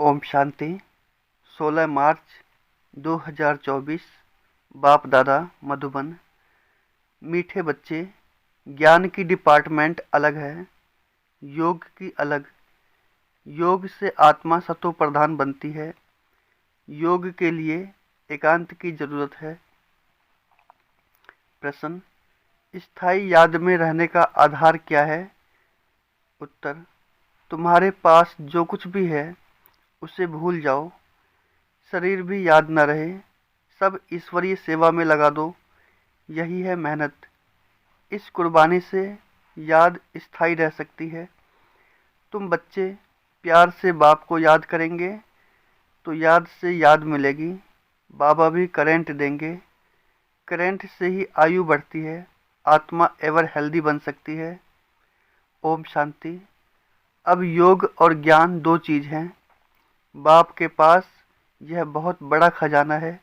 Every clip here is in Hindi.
ओम शांति। 16 मार्च 2024। बाप दादा मधुबन। मीठे बच्चे, ज्ञान की डिपार्टमेंट अलग है, योग की अलग। योग से आत्मा सतो प्रधान बनती है। योग के लिए एकांत की जरूरत है। प्रश्न: स्थायी याद में रहने का आधार क्या है? उत्तर: तुम्हारे पास जो कुछ भी है उसे भूल जाओ। शरीर भी याद न रहे, सब ईश्वरीय सेवा में लगा दो। यही है मेहनत। इस कुर्बानी से याद स्थायी रह सकती है। तुम बच्चे प्यार से बाप को याद करेंगे तो याद से याद मिलेगी। बाबा भी करंट देंगे। करंट से ही आयु बढ़ती है, आत्मा एवर हेल्दी बन सकती है। ओम शांति। अब योग और ज्ञान दो चीज़ हैं। बाप के पास यह बहुत बड़ा खजाना है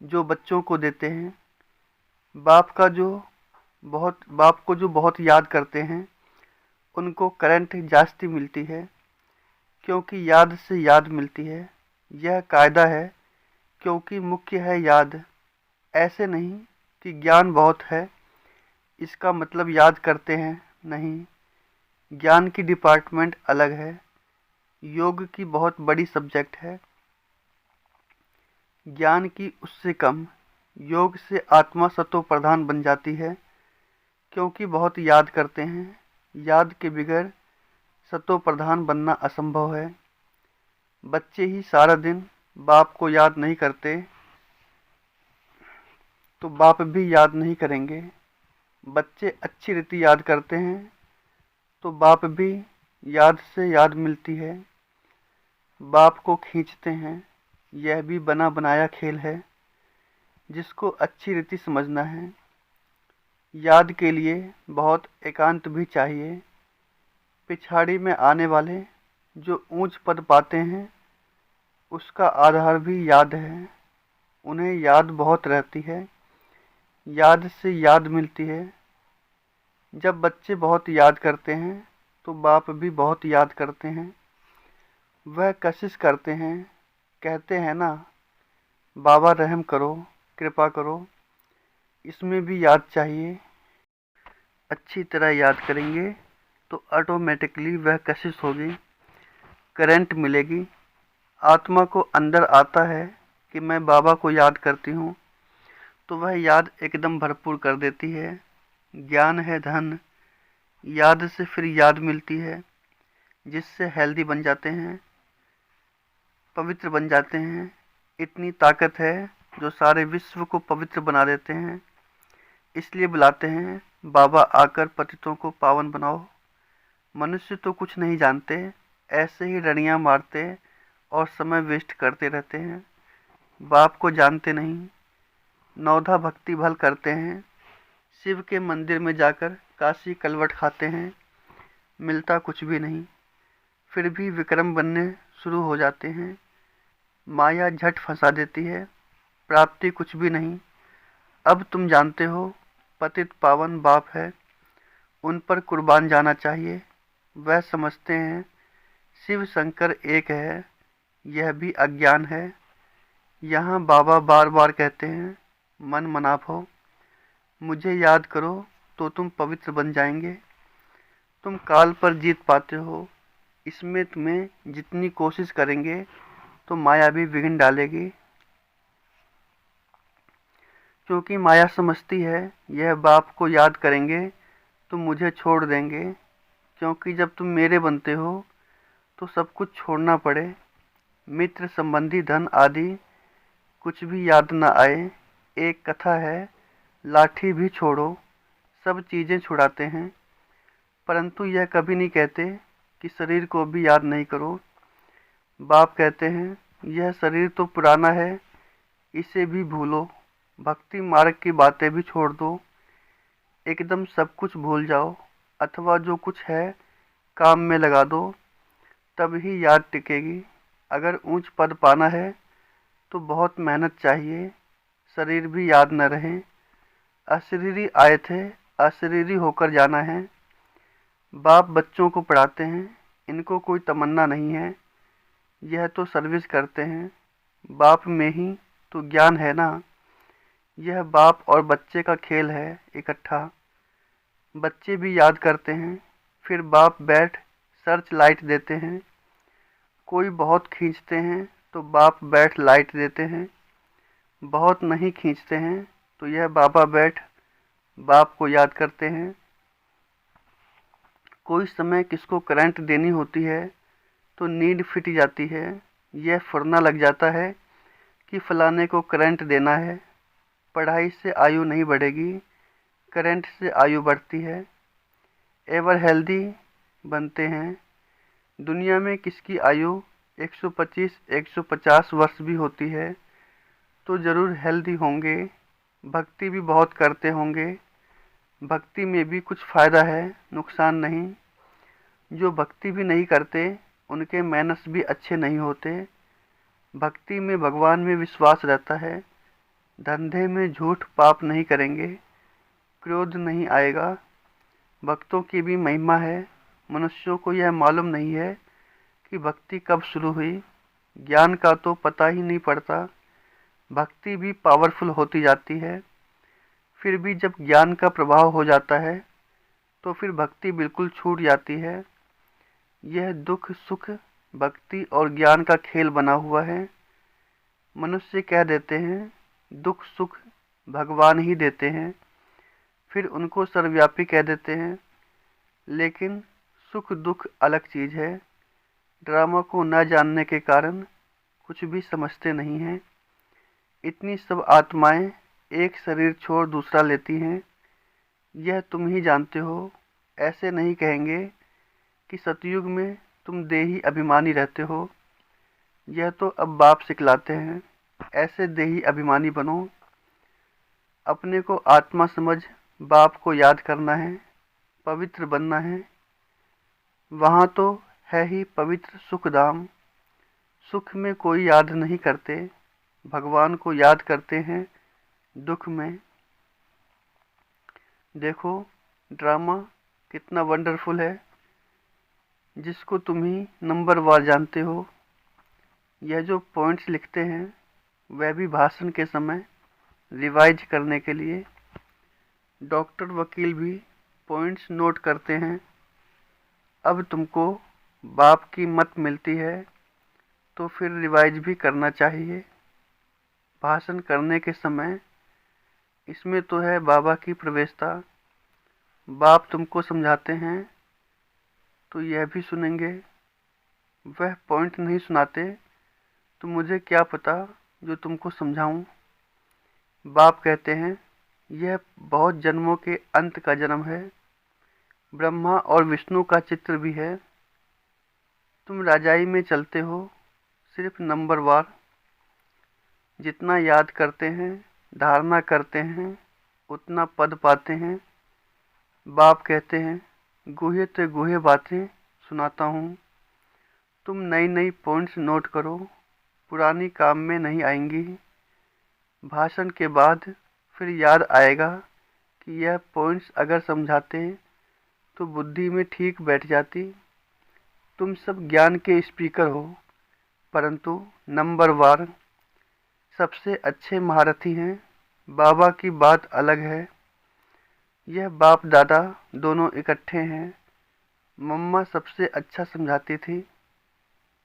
जो बच्चों को देते हैं। बाप को जो बहुत याद करते हैं उनको करंट जास्ती मिलती है, क्योंकि याद से याद मिलती है। यह कायदा है, क्योंकि मुख्य है याद। ऐसे नहीं कि ज्ञान बहुत है इसका मतलब याद करते हैं, नहीं। ज्ञान की डिपार्टमेंट अलग है, योग की बहुत बड़ी सब्जेक्ट है। ज्ञान की उससे कम। योग से आत्मा सतो प्रधान बन जाती है, क्योंकि बहुत याद करते हैं। याद के बगैर सतो प्रधान बनना असंभव है। बच्चे ही सारा दिन बाप को याद नहीं करते तो बाप भी याद नहीं करेंगे। बच्चे अच्छी रीति याद करते हैं तो बाप भी याद से याद मिलती है। बाप को खींचते हैं, यह भी बना बनाया खेल है जिसको अच्छी रीति समझना है। याद के लिए बहुत एकांत भी चाहिए। पिछाड़ी में आने वाले जो ऊंच पद पाते हैं उसका आधार भी याद है। उन्हें याद बहुत रहती है, याद से याद मिलती है। जब बच्चे बहुत याद करते हैं तो बाप भी बहुत याद करते हैं। वह कशिश करते हैं, कहते हैं ना, बाबा रहम करो, कृपा करो। इसमें भी याद चाहिए। अच्छी तरह याद करेंगे तो ऑटोमेटिकली वह कशिश होगी, करंट मिलेगी। आत्मा को अंदर आता है कि मैं बाबा को याद करती हूँ, तो वह याद एकदम भरपूर कर देती है। ज्ञान है धन। याद से फिर याद मिलती है, जिससे हेल्दी बन जाते हैं, पवित्र बन जाते हैं। इतनी ताकत है जो सारे विश्व को पवित्र बना देते हैं। इसलिए बुलाते हैं, बाबा आकर पतितों को पावन बनाओ। मनुष्य तो कुछ नहीं जानते, ऐसे ही रड़ियाँ मारते और समय वेस्ट करते रहते हैं। बाप को जानते नहीं, नौधा भक्ति भल करते हैं। शिव के मंदिर में जाकर काशी कलवट खाते हैं, मिलता कुछ भी नहीं। फिर भी विक्रम बनने शुरू हो जाते हैं। माया झट फंसा देती है, प्राप्ति कुछ भी नहीं। अब तुम जानते हो पतित पावन बाप है, उन पर कुर्बान जाना चाहिए। वह समझते हैं शिव शंकर एक है, यह भी अज्ञान है। यहाँ बाबा बार बार कहते हैं, मन मनाप हो, मुझे याद करो तो तुम पवित्र बन जाएंगे। तुम काल पर जीत पाते हो। इसमें तुम्हें जितनी कोशिश करेंगे तो माया भी विघ्न डालेगी, क्योंकि माया समझती है यह बाप को याद करेंगे तो मुझे छोड़ देंगे। क्योंकि जब तुम मेरे बनते हो तो सब कुछ छोड़ना पड़े, मित्र संबंधी धन आदि कुछ भी याद न आए। एक कथा है, लाठी भी छोड़ो, सब चीज़ें छुड़ाते हैं, परंतु यह कभी नहीं कहते कि शरीर को भी याद नहीं करो। बाप कहते हैं, यह शरीर तो पुराना है, इसे भी भूलो। भक्ति मार्ग की बातें भी छोड़ दो, एकदम सब कुछ भूल जाओ, अथवा जो कुछ है काम में लगा दो, तब ही याद टिकेगी। अगर ऊंच पद पाना है तो बहुत मेहनत चाहिए, शरीर भी याद न रहे। अशरीरी आए थे, अशरीरी होकर जाना है। बाप बच्चों को पढ़ाते हैं, इनको कोई तमन्ना नहीं है यह तो सर्विस करते हैं। बाप में ही तो ज्ञान है ना। यह बाप और बच्चे का खेल है इकट्ठा। बच्चे भी याद करते हैं, फिर बाप बैठ सर्च लाइट देते हैं। कोई बहुत खींचते हैं तो बाप बैठ लाइट देते हैं। बहुत नहीं खींचते हैं तो यह बाबा बैठ बाप को याद करते हैं। कोई समय किसको करंट देनी होती है तो नीड फिट जाती है। यह फुरना लग जाता है कि फलाने को करंट देना है। पढ़ाई से आयु नहीं बढ़ेगी, करंट से आयु बढ़ती है। एवर हेल्दी बनते हैं। दुनिया में किसकी आयु 125 150 वर्ष भी होती है तो ज़रूर हेल्दी होंगे। भक्ति भी बहुत करते होंगे। भक्ति में भी कुछ फ़ायदा है, नुकसान नहीं। जो भक्ति भी नहीं करते उनके मैनर्स भी अच्छे नहीं होते। भक्ति में भगवान में विश्वास रहता है। धंधे में झूठ पाप नहीं करेंगे, क्रोध नहीं आएगा। भक्तों की भी महिमा है। मनुष्यों को यह मालूम नहीं है कि भक्ति कब शुरू हुई। ज्ञान का तो पता ही नहीं पड़ता। भक्ति भी पावरफुल होती जाती है। फिर भी जब ज्ञान का प्रभाव हो जाता है तो फिर भक्ति बिल्कुल छूट जाती है। यह दुख सुख भक्ति और ज्ञान का खेल बना हुआ है। मनुष्य कह देते हैं दुख सुख भगवान ही देते हैं, फिर उनको सर्वव्यापी कह देते हैं। लेकिन सुख दुख अलग चीज़ है। ड्रामा को न जानने के कारण कुछ भी समझते नहीं हैं। इतनी सब आत्माएं एक शरीर छोड़ दूसरा लेती हैं, यह तुम ही जानते हो। ऐसे नहीं कहेंगे कि सतयुग में तुम देही अभिमानी रहते हो। यह तो अब बाप सिखलाते हैं, ऐसे देही अभिमानी बनो। अपने को आत्मा समझ बाप को याद करना है, पवित्र बनना है। वहाँ तो है ही पवित्र सुख धाम। सुख में कोई याद नहीं करते, भगवान को याद करते हैं दुख में। देखो ड्रामा कितना वंडरफुल है, जिसको तुम ही नंबर वार जानते हो। यह जो पॉइंट्स लिखते हैं वह भी भाषण के समय रिवाइज करने के लिए। डॉक्टर वकील भी पॉइंट्स नोट करते हैं। अब तुमको बाप की मत मिलती है तो फिर रिवाइज भी करना चाहिए। भाषण करने के समय इसमें तो है बाबा की प्रवेशता। बाप तुमको समझाते हैं तो यह भी सुनेंगे। वह पॉइंट नहीं सुनाते तो मुझे क्या पता जो तुमको समझाऊं। बाप कहते हैं यह बहुत जन्मों के अंत का जन्म है। ब्रह्मा और विष्णु का चित्र भी है। तुम राजाई में चलते हो सिर्फ नंबर वार। जितना याद करते हैं धारणा करते हैं उतना पद पाते हैं। बाप कहते हैं गुहे ते गुहे बातें सुनाता हूँ। तुम नई नई पॉइंट्स नोट करो, पुरानी काम में नहीं आएंगी। भाषण के बाद फिर याद आएगा कि यह पॉइंट्स अगर समझाते तो बुद्धि में ठीक बैठ जाती। तुम सब ज्ञान के स्पीकर हो, परंतु नंबर वार सबसे अच्छे महारथी हैं। बाबा की बात अलग है। यह बाप दादा दोनों इकट्ठे हैं। मम्मा सबसे अच्छा समझाती थी।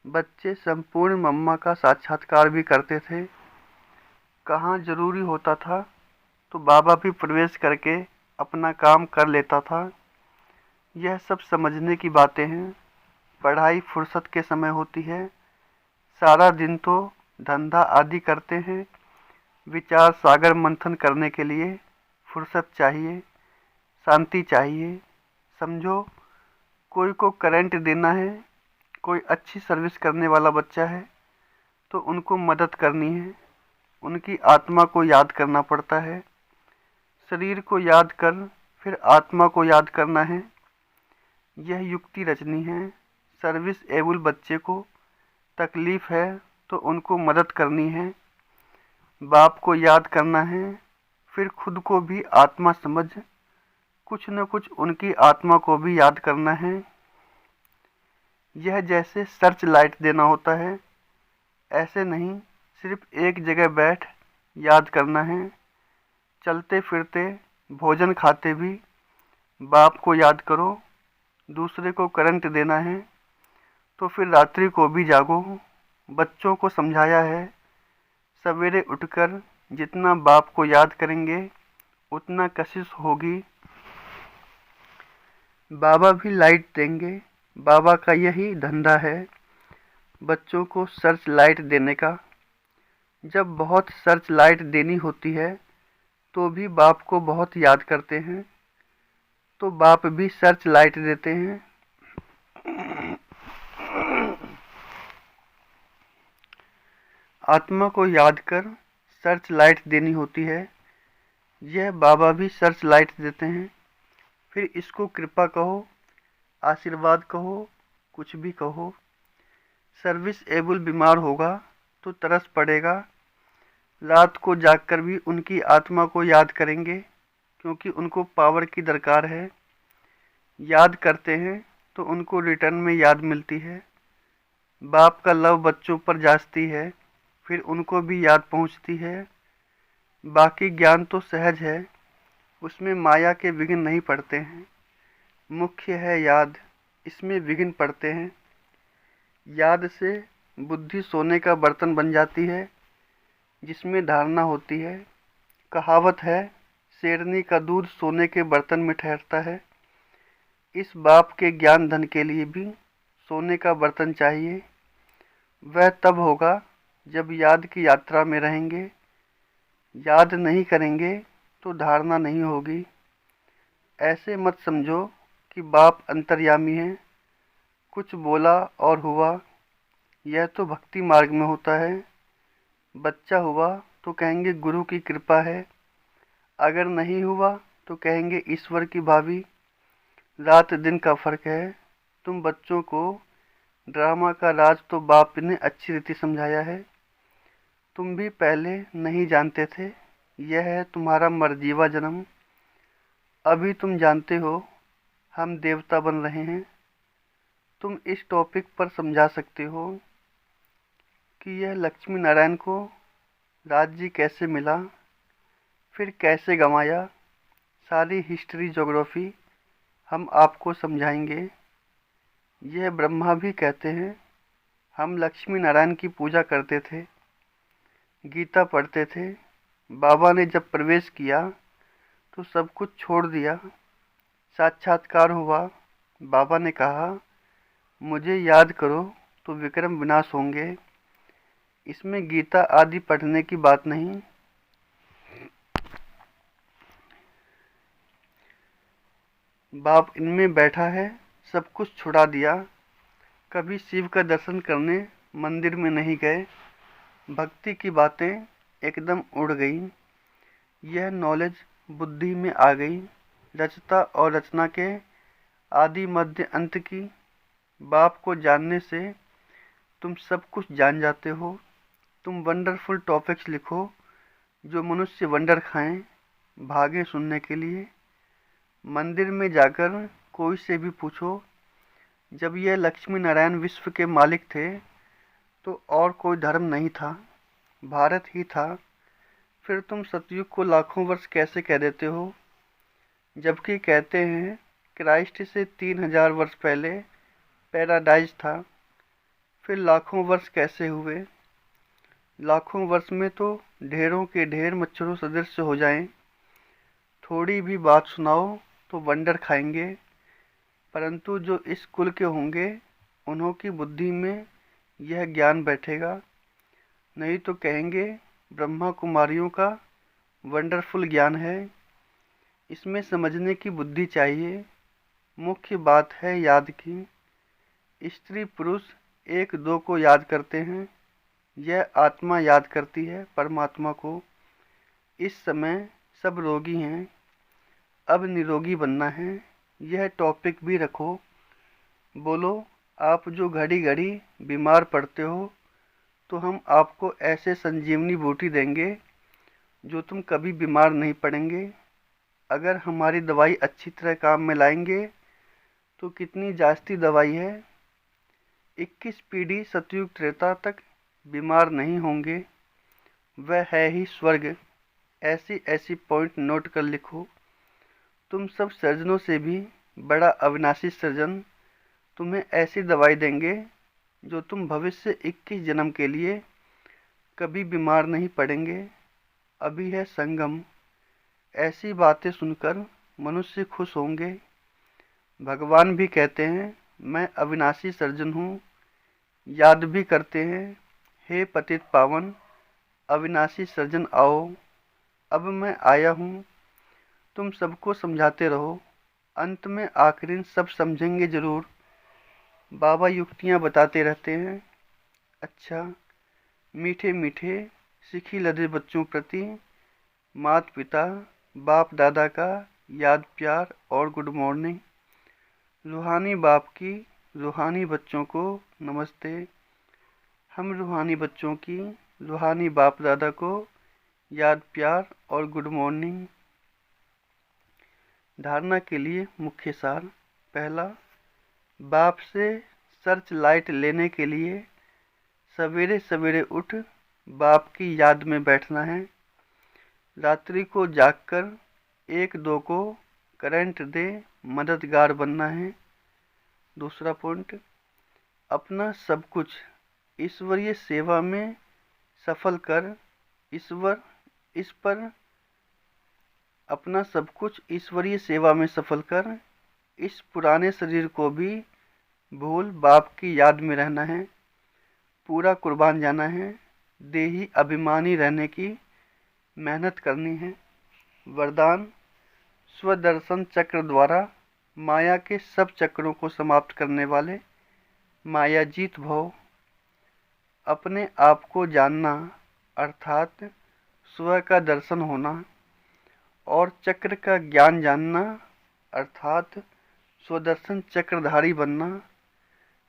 बच्चे संपूर्ण मम्मा का साक्षात्कार भी करते थे। कहाँ जरूरी होता था तो बाबा भी प्रवेश करके अपना काम कर लेता था। यह सब समझने की बातें हैं। पढ़ाई फुर्सत के समय होती है। सारा दिन तो धंधा आदि करते हैं। विचार सागर मंथन करने के लिए फुर्सत चाहिए, शांति चाहिए। समझो कोई को करंट देना है, कोई अच्छी सर्विस करने वाला बच्चा है तो उनको मदद करनी है। उनकी आत्मा को याद करना पड़ता है। शरीर को याद कर फिर आत्मा को याद करना है। यह युक्ति रचनी है। सर्विस एबल बच्चे को तकलीफ है तो उनको मदद करनी है। बाप को याद करना है, फिर खुद को भी आत्मा समझ कुछ न कुछ उनकी आत्मा को भी याद करना है। यह जैसे सर्च लाइट देना होता है, ऐसे नहीं सिर्फ एक जगह बैठ याद करना है। चलते फिरते, भोजन खाते भी बाप को याद करो। दूसरे को करंट देना है तो फिर रात्रि को भी जागो। बच्चों को समझाया है, सवेरे उठकर जितना बाप को याद करेंगे उतना कशिश होगी। बाबा भी लाइट देंगे, बाबा का यही धंधा है बच्चों को सर्च लाइट देने का। जब बहुत सर्च लाइट देनी होती है तो भी बाप को बहुत याद करते हैं, तो बाप भी सर्च लाइट देते हैं। आत्मा को याद कर सर्च लाइट देनी होती है, यह बाबा भी सर्च लाइट देते हैं। फिर इसको कृपा कहो, आशीर्वाद कहो, कुछ भी कहो। सर्विस एबल बीमार होगा तो तरस पड़ेगा, रात को जागकर भी उनकी आत्मा को याद करेंगे क्योंकि उनको पावर की दरकार है। याद करते हैं तो उनको रिटर्न में याद मिलती है। बाप का लव बच्चों पर जाती है, फिर उनको भी याद पहुंचती है। बाकी ज्ञान तो सहज है, उसमें माया के विघ्न नहीं पड़ते हैं। मुख्य है याद, इसमें विघ्न पड़ते हैं। याद से बुद्धि सोने का बर्तन बन जाती है जिसमें धारणा होती है। कहावत है, शेरनी का दूध सोने के बर्तन में ठहरता है। इस बाप के ज्ञान धन के लिए भी सोने का बर्तन चाहिए। वह तब होगा जब याद की यात्रा में रहेंगे। याद नहीं करेंगे तो धारणा नहीं होगी। ऐसे मत समझो कि बाप अंतर्यामी है, कुछ बोला और हुआ। यह तो भक्ति मार्ग में होता है। बच्चा हुआ तो कहेंगे गुरु की कृपा है, अगर नहीं हुआ तो कहेंगे ईश्वर की भावी। रात दिन का फर्क है। तुम बच्चों को ड्रामा का राज तो बाप ने अच्छी रीति समझाया है। तुम भी पहले नहीं जानते थे। यह है तुम्हारा मरजीवा जन्म। अभी तुम जानते हो हम देवता बन रहे हैं। तुम इस टॉपिक पर समझा सकते हो कि यह लक्ष्मी नारायण को राज्य कैसे मिला, फिर कैसे गंवाया। सारी हिस्ट्री ज्योग्राफी हम आपको समझाएंगे। यह ब्रह्मा भी कहते हैं हम लक्ष्मी नारायण की पूजा करते थे, गीता पढ़ते थे। बाबा ने जब प्रवेश किया तो सब कुछ छोड़ दिया। साक्षात्कार हुआ। बाबा ने कहा मुझे याद करो तो विक्रम विनाश होंगे। इसमें गीता आदि पढ़ने की बात नहीं। बाप इनमें बैठा है, सब कुछ छुड़ा दिया। कभी शिव का दर्शन करने मंदिर में नहीं गए। भक्ति की बातें एकदम उड़ गई। यह नॉलेज बुद्धि में आ गई। रचता और रचना के आदि मध्य अंत की। बाप को जानने से तुम सब कुछ जान जाते हो। तुम वंडरफुल टॉपिक्स लिखो जो मनुष्य वंडर खाएं, भागें सुनने के लिए। मंदिर में जाकर कोई से भी पूछो, जब यह लक्ष्मी नारायण विश्व के मालिक थे तो और कोई धर्म नहीं था, भारत ही था। फिर तुम सतयुग को लाखों वर्ष कैसे कह देते हो, जबकि कहते हैं क्राइस्ट से 3000 वर्ष पहले पैराडाइज था। फिर लाखों वर्ष कैसे हुए? लाखों वर्ष में तो ढेरों के ढेर मच्छरों सदृश हो जाएं। थोड़ी भी बात सुनाओ तो वंडर खाएंगे। परंतु जो इस कुल के होंगे उन्हों की बुद्धि में यह ज्ञान बैठेगा, नहीं तो कहेंगे ब्रह्मा कुमारियों का वंडरफुल ज्ञान है। इसमें समझने की बुद्धि चाहिए। मुख्य बात है याद की। स्त्री पुरुष एक दो को याद करते हैं, यह आत्मा याद करती है परमात्मा को। इस समय सब रोगी हैं, अब निरोगी बनना है। यह टॉपिक भी रखो। बोलो आप जो घड़ी घड़ी बीमार पड़ते हो तो हम आपको ऐसे संजीवनी बूटी देंगे जो तुम कभी बीमार नहीं पड़ेंगे। अगर हमारी दवाई अच्छी तरह काम में लाएंगे तो कितनी जास्ती दवाई है। 21 पीढ़ी सतयुग त्रेता तक बीमार नहीं होंगे, वह है ही स्वर्ग। ऐसी ऐसी पॉइंट नोट कर लिखो। तुम सब सर्जनों से भी बड़ा अविनाशी सर्जन तुम्हें ऐसी दवाई देंगे जो तुम भविष्य 21 जन्म के लिए कभी बीमार नहीं पड़ेंगे। अभी है संगम। ऐसी बातें सुनकर मनुष्य खुश होंगे। भगवान भी कहते हैं मैं अविनाशी सर्जन हूँ। याद भी करते हैं, हे पतित पावन अविनाशी सर्जन आओ, अब मैं आया हूँ। तुम सबको समझाते रहो, अंत में आखिर सब समझेंगे जरूर। बाबा युक्तियाँ बताते रहते हैं। अच्छा, मीठे मीठे सीखी लदे बच्चों प्रति माता पिता बाप दादा का याद प्यार और गुड मॉर्निंग। रूहानी बाप की रूहानी बच्चों को नमस्ते। हम रूहानी बच्चों की रूहानी बाप दादा को याद प्यार और गुड मॉर्निंग। धारणा के लिए मुख्य सार। पहला, बाप से सर्च लाइट लेने के लिए सवेरे सवेरे उठ बाप की याद में बैठना है। रात्रि को जागकर एक दो को करंट दे मददगार बनना है। दूसरा पॉइंट, अपना सब कुछ ईश्वरीय सेवा में सफल कर इस पर अपना सब कुछ ईश्वरीय सेवा में सफल कर इस पुराने शरीर को भी भूल बाप की याद में रहना है। पूरा कुर्बान जाना है। देही अभिमानी रहने की मेहनत करनी है। वरदान, स्वदर्शन चक्र द्वारा माया के सब चक्रों को समाप्त करने वाले मायाजीत भव। अपने आप को जानना अर्थात स्व का दर्शन होना और चक्र का ज्ञान जानना अर्थात स्वदर्शन चक्रधारी बनना।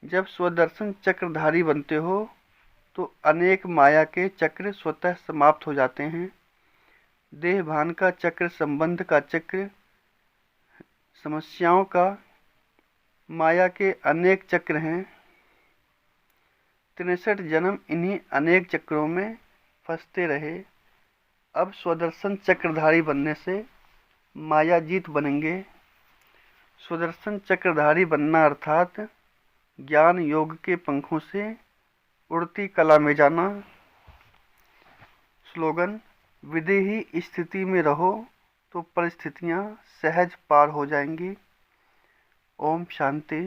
जब स्वदर्शन चक्रधारी बनते हो तो अनेक माया के चक्र स्वतः समाप्त हो जाते हैं। देह भान का चक्र, संबंध का चक्र, समस्याओं का, माया के अनेक चक्र हैं। 63 जन्म इन्हीं अनेक चक्रों में फंसते रहे। अब स्वदर्शन चक्रधारी बनने से मायाजीत बनेंगे। स्वदर्शन चक्रधारी बनना अर्थात ज्ञान योग के पंखों से उड़ती कला में जाना। स्लोगन, विदेही स्थिति में रहो तो परिस्थितियां सहज पार हो जाएंगी। ओम शांति।